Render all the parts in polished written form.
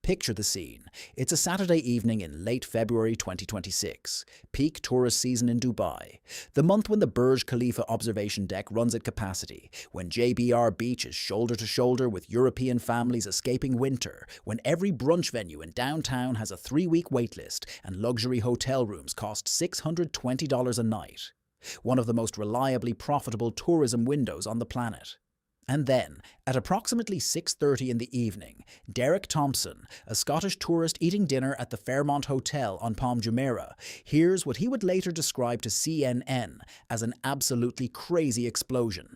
Picture the scene. It's a Saturday evening in late February 2026, peak tourist season in Dubai. The month when the Burj Khalifa observation deck runs at capacity, when JBR Beach is shoulder to shoulder with European families escaping winter, when every brunch venue in downtown has a 3-week waitlist and luxury hotel rooms cost $620 a night. One of the most reliably profitable tourism windows on the planet. And then, at approximately 6:30 in the evening, Derek Thompson, a Scottish tourist eating dinner at the Fairmont Hotel on Palm Jumeirah, hears what he would later describe to CNN as an absolutely crazy explosion.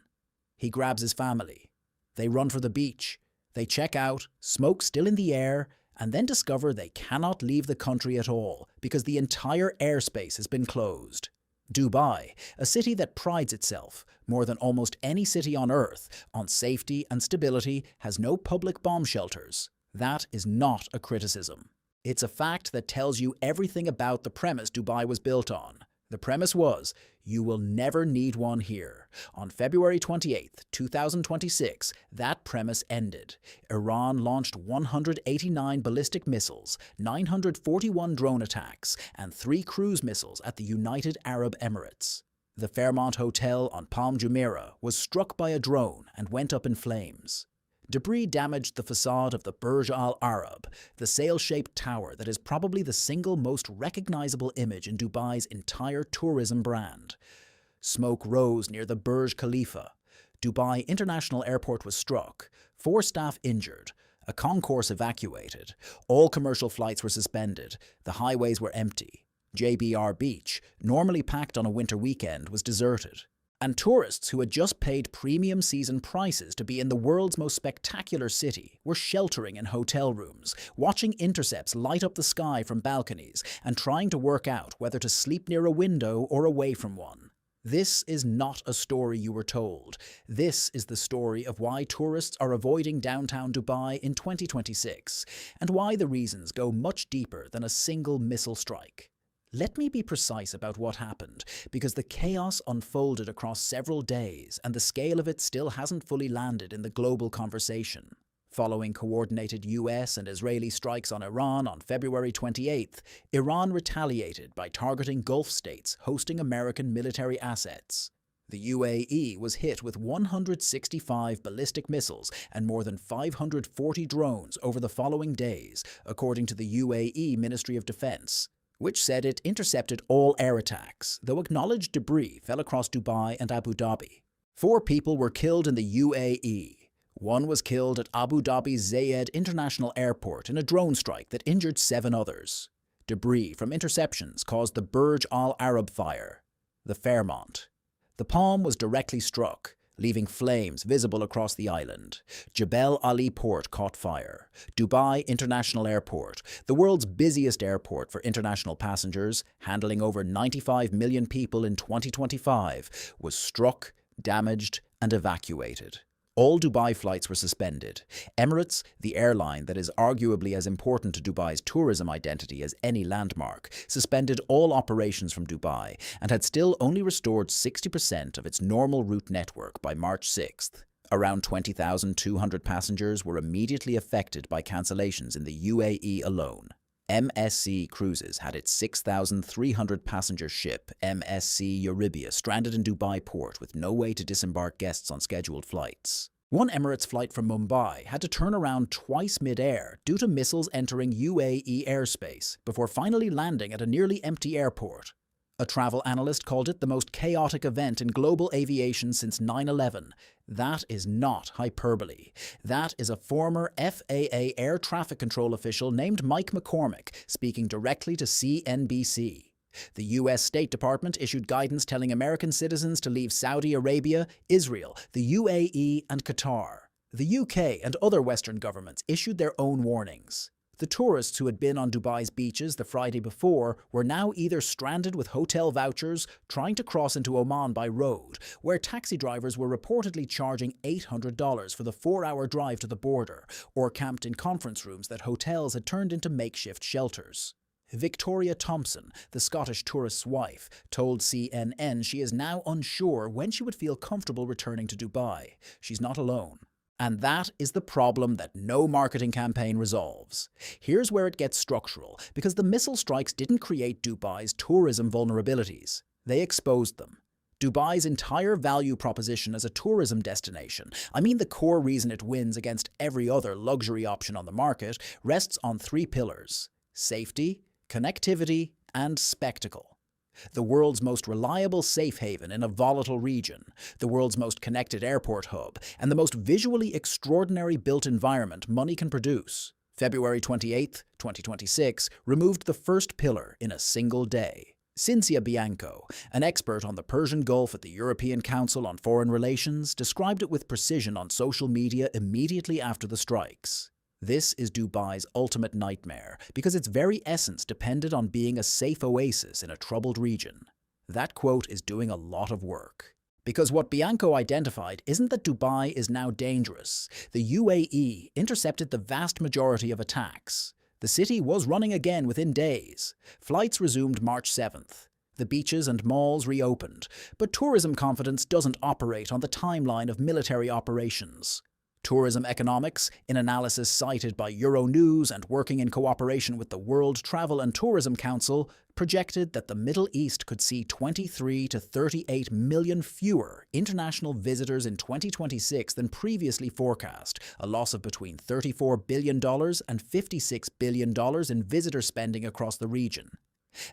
He grabs his family. They run for the beach. They check out, smoke still in the air, and then discover they cannot leave the country at all because the entire airspace has been closed. Dubai, a city that prides itself, more than almost any city on Earth, on safety and stability, has no public bomb shelters. That is not a criticism. It's a fact that tells you everything about the premise Dubai was built on. The premise was, you will never need one here. On February 28, 2026, that premise ended. Iran launched 189 ballistic missiles, 941 drone attacks, and 3 cruise missiles at the United Arab Emirates. The Fairmont Hotel on Palm Jumeirah was struck by a drone and went up in flames. Debris damaged the facade of the Burj Al Arab, the sail-shaped tower that is probably the single most recognizable image in Dubai's entire tourism brand. Smoke rose near the Burj Khalifa. Dubai International Airport was struck, 4 staff injured, a concourse evacuated, all commercial flights were suspended, the highways were empty. JBR Beach, normally packed on a winter weekend, was deserted. And tourists who had just paid premium season prices to be in the world's most spectacular city were sheltering in hotel rooms, watching intercepts light up the sky from balconies, and trying to work out whether to sleep near a window or away from one. This is not a story you were told. This is the story of why tourists are avoiding downtown Dubai in 2026, and why the reasons go much deeper than a single missile strike. Let me be precise about what happened, because the chaos unfolded across several days and the scale of it still hasn't fully landed in the global conversation. Following coordinated US and Israeli strikes on Iran on February 28th, Iran retaliated by targeting Gulf states hosting American military assets. The UAE was hit with 165 ballistic missiles and more than 540 drones over the following days, according to the UAE Ministry of Defense, which said it intercepted all air attacks, though acknowledged debris fell across Dubai and Abu Dhabi. 4 people were killed in the UAE. 1 was killed at Abu Dhabi's Zayed International Airport in a drone strike that injured 7 others. Debris from interceptions caused the Burj Al Arab fire, the Fairmont. The Palm was directly struck, leaving flames visible across the island. Jebel Ali Port caught fire. Dubai International Airport, the world's busiest airport for international passengers, handling over 95 million people in 2025, was struck, damaged, and evacuated. All Dubai flights were suspended. Emirates, the airline that is arguably as important to Dubai's tourism identity as any landmark, suspended all operations from Dubai and had still only restored 60% of its normal route network by March 6th. Around 20,200 passengers were immediately affected by cancellations in the UAE alone. MSC Cruises had its 6,300-passenger ship, MSC Euribia, stranded in Dubai port with no way to disembark guests on scheduled flights. One Emirates flight from Mumbai had to turn around twice mid-air due to missiles entering UAE airspace before finally landing at a nearly empty airport. A travel analyst called it the most chaotic event in global aviation since 9/11. That is not hyperbole. That is a former FAA air traffic control official named Mike McCormick speaking directly to CNBC. The U.S. State Department issued guidance telling American citizens to leave Saudi Arabia, Israel, the UAE, and Qatar. The UK and other Western governments issued their own warnings. The tourists who had been on Dubai's beaches the Friday before were now either stranded with hotel vouchers, trying to cross into Oman by road, where taxi drivers were reportedly charging $800 for the 4-hour drive to the border, or camped in conference rooms that hotels had turned into makeshift shelters. Victoria Thompson, the Scottish tourist's wife, told CNN she is now unsure when she would feel comfortable returning to Dubai. She's not alone. And that is the problem that no marketing campaign resolves. Here's where it gets structural, because the missile strikes didn't create Dubai's tourism vulnerabilities. They exposed them. Dubai's entire value proposition as a tourism destination, I mean the core reason it wins against every other luxury option on the market, rests on three pillars: safety, connectivity, and spectacle. The world's most reliable safe haven in a volatile region, the world's most connected airport hub, and the most visually extraordinary built environment money can produce. February 28, 2026, removed the first pillar in a single day. Cinzia Bianco, an expert on the Persian Gulf at the European Council on Foreign Relations, described it with precision on social media immediately after the strikes. This is Dubai's ultimate nightmare, because its very essence depended on being a safe oasis in a troubled region. That quote is doing a lot of work. Because what Bianco identified isn't that Dubai is now dangerous. The UAE intercepted the vast majority of attacks. The city was running again within days. Flights resumed March 7th. The beaches and malls reopened, but tourism confidence doesn't operate on the timeline of military operations. Tourism economics, in analysis cited by Euronews and working in cooperation with the World Travel and Tourism Council, projected that the Middle East could see 23 to 38 million fewer international visitors in 2026 than previously forecast, a loss of between $34 billion and $56 billion in visitor spending across the region.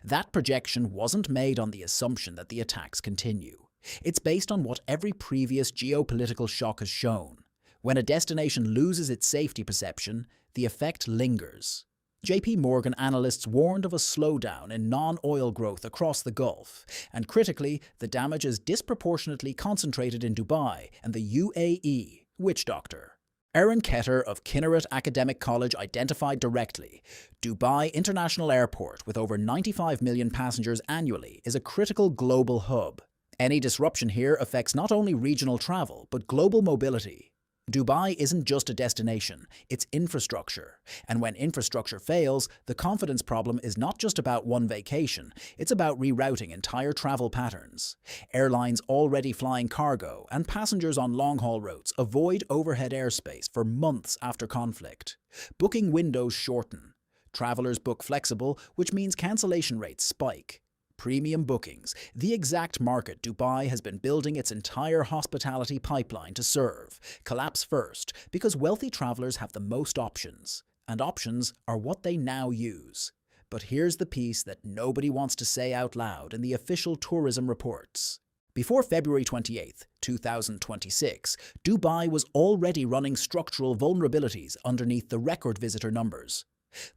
That projection wasn't made on the assumption that the attacks continue. It's based on what every previous geopolitical shock has shown. When a destination loses its safety perception, the effect lingers. JP Morgan analysts warned of a slowdown in non-oil growth across the Gulf, and critically, the damage is disproportionately concentrated in Dubai and the UAE. Witch doctor Aaron Ketter of Kinneret Academic College identified directly, Dubai International Airport, with over 95 million passengers annually, is a critical global hub. Any disruption here affects not only regional travel, but global mobility. Dubai isn't just a destination, it's infrastructure. And when infrastructure fails, the confidence problem is not just about one vacation, it's about rerouting entire travel patterns. Airlines already flying cargo and passengers on long-haul routes avoid overhead airspace for months after conflict. Booking windows shorten. Travelers book flexible, which means cancellation rates spike. Premium bookings, the exact market Dubai has been building its entire hospitality pipeline to serve, collapse first because wealthy travelers have the most options, and options are what they now use. But here's the piece that nobody wants to say out loud in the official tourism reports. Before February 28, 2026, Dubai was already running structural vulnerabilities underneath the record visitor numbers.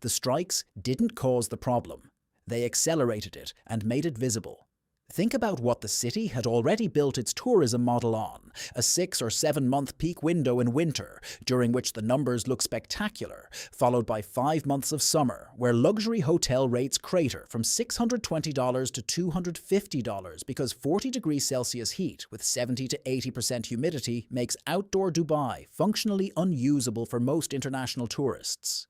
The strikes didn't cause the problem. They accelerated it and made it visible. Think about what the city had already built its tourism model on, a 6 or 7 month peak window in winter, during which the numbers look spectacular, followed by 5 months of summer, where luxury hotel rates crater from $620 to $250 because 40 degrees Celsius heat with 70 to 80% humidity makes outdoor Dubai functionally unusable for most international tourists.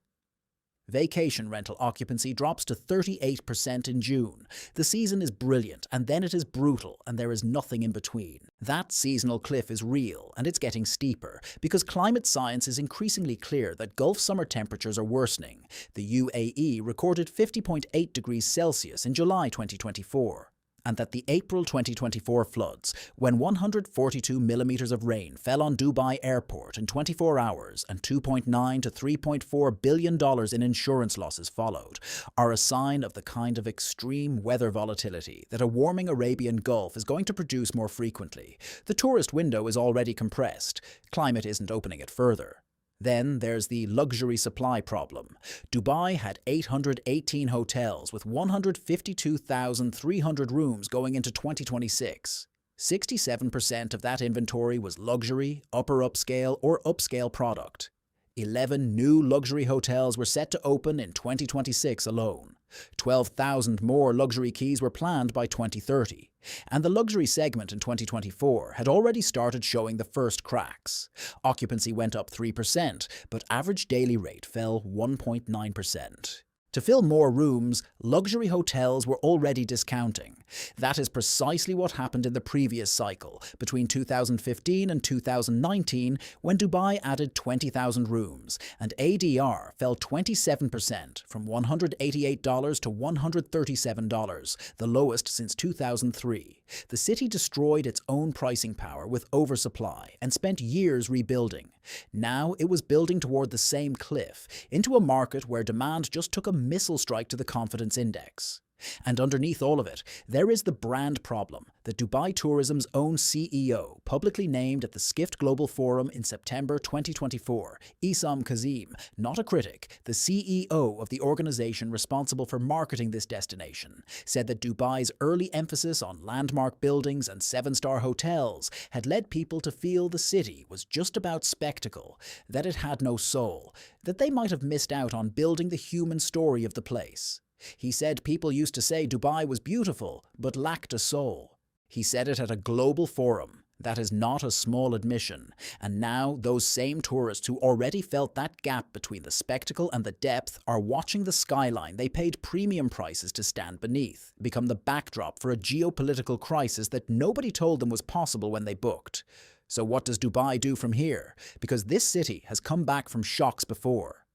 Vacation rental occupancy drops to 38% in June. The season is brilliant, and then it is brutal, and there is nothing in between. That seasonal cliff is real, and it's getting steeper, because climate science is increasingly clear that Gulf summer temperatures are worsening. The UAE recorded 50.8 degrees Celsius in July 2024. And that the April 2024 floods, when 142 millimeters of rain fell on Dubai Airport in 24 hours and $2.9 to $3.4 billion in insurance losses followed, are a sign of the kind of extreme weather volatility that a warming Arabian Gulf is going to produce more frequently. The tourist window is already compressed. Climate isn't opening it further. Then there's the luxury supply problem. Dubai had 818 hotels with 152,300 rooms going into 2026. 67% of that inventory was luxury, upper upscale, or upscale product. 11 new luxury hotels were set to open in 2026 alone. 12,000 more luxury keys were planned by 2030. And the luxury segment in 2024 had already started showing the first cracks. Occupancy went up 3%, but average daily rate fell 1.9%. To fill more rooms, luxury hotels were already discounting. That is precisely what happened in the previous cycle, between 2015 and 2019, when Dubai added 20,000 rooms, and ADR fell 27% from $188 to $137, the lowest since 2003. The city destroyed its own pricing power with oversupply and spent years rebuilding. Now it was building toward the same cliff, into a market where demand just took a missile strike to the confidence index. And underneath all of it, there is the brand problem that Dubai Tourism's own CEO publicly named at the Skift Global Forum in September 2024. Issam Kazim, not a critic, the CEO of the organization responsible for marketing this destination, said that Dubai's early emphasis on landmark buildings and seven-star hotels had led people to feel the city was just about spectacle, that it had no soul, that they might have missed out on building the human story of the place. He said people used to say Dubai was beautiful, but lacked a soul. He said it at a global forum. That is not a small admission. And now those same tourists who already felt that gap between the spectacle and the depth are watching the skyline they paid premium prices to stand beneath become the backdrop for a geopolitical crisis that nobody told them was possible when they booked. So what does Dubai do from here? Because this city has come back from shocks before.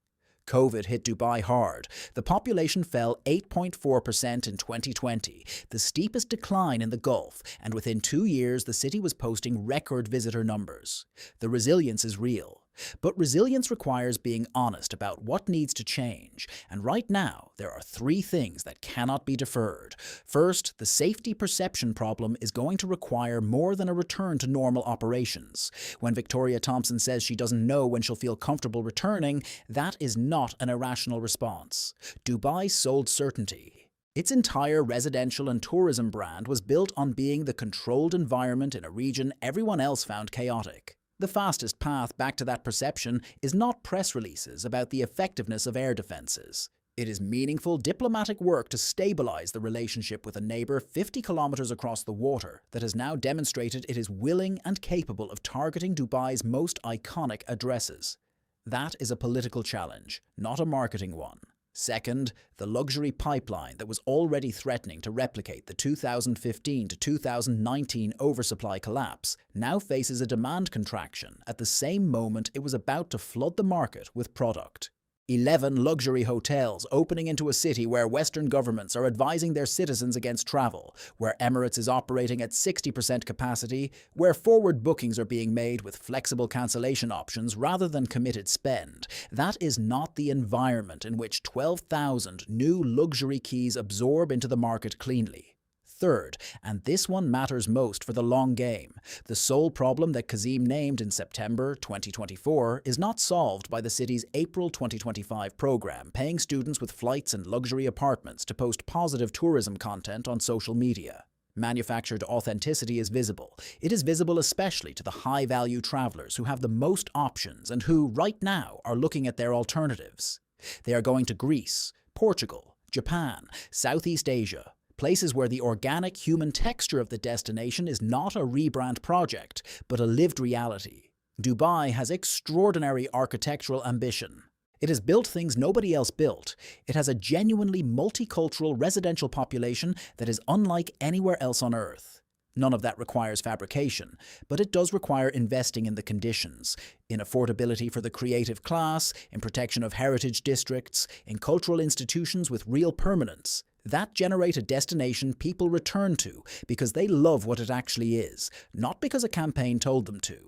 COVID hit Dubai hard. The population fell 8.4% in 2020, the steepest decline in the Gulf, and within 2 years the city was posting record visitor numbers. The resilience is real. But resilience requires being honest about what needs to change, and right now there are 3 things that cannot be deferred. First, the safety perception problem is going to require more than a return to normal operations. When Victoria Thompson says she doesn't know when she'll feel comfortable returning, that is not an irrational response. Dubai sold certainty. Its entire residential and tourism brand was built on being the controlled environment in a region everyone else found chaotic. The fastest path back to that perception is not press releases about the effectiveness of air defenses. It is meaningful diplomatic work to stabilize the relationship with a neighbor 50 kilometers across the water that has now demonstrated it is willing and capable of targeting Dubai's most iconic addresses. That is a political challenge, not a marketing one. Second, the luxury pipeline that was already threatening to replicate the 2015 to 2019 oversupply collapse now faces a demand contraction at the same moment it was about to flood the market with product. 11 luxury hotels opening into a city where Western governments are advising their citizens against travel, where Emirates is operating at 60% capacity, where forward bookings are being made with flexible cancellation options rather than committed spend. That is not the environment in which 12,000 new luxury keys absorb into the market cleanly. Third, and this one matters most for the long game, the sole problem that Kazim named in September 2024 is not solved by the city's April 2025 program paying students with flights and luxury apartments to post positive tourism content on social media. Manufactured authenticity is visible. It is visible especially to the high-value travelers who have the most options and who, right now, are looking at their alternatives. They are going to Greece, Portugal, Japan, Southeast Asia, places where the organic human texture of the destination is not a rebrand project, but a lived reality. Dubai has extraordinary architectural ambition. It has built things nobody else built. It has a genuinely multicultural residential population that is unlike anywhere else on Earth. None of that requires fabrication, but it does require investing in the conditions, in affordability for the creative class, in protection of heritage districts, in cultural institutions with real permanence. That generate a destination people return to because they love what it actually is, not because a campaign told them to.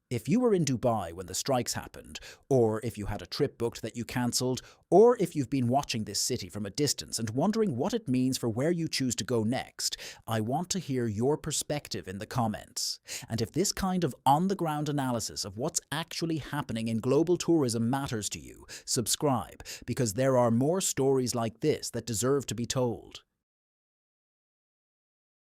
If you were in Dubai when the strikes happened, or if you had a trip booked that you cancelled, or if you've been watching this city from a distance and wondering what it means for where you choose to go next, I want to hear your perspective in the comments. And if this kind of on-the-ground analysis of what's actually happening in global tourism matters to you, subscribe, because there are more stories like this that deserve to be told.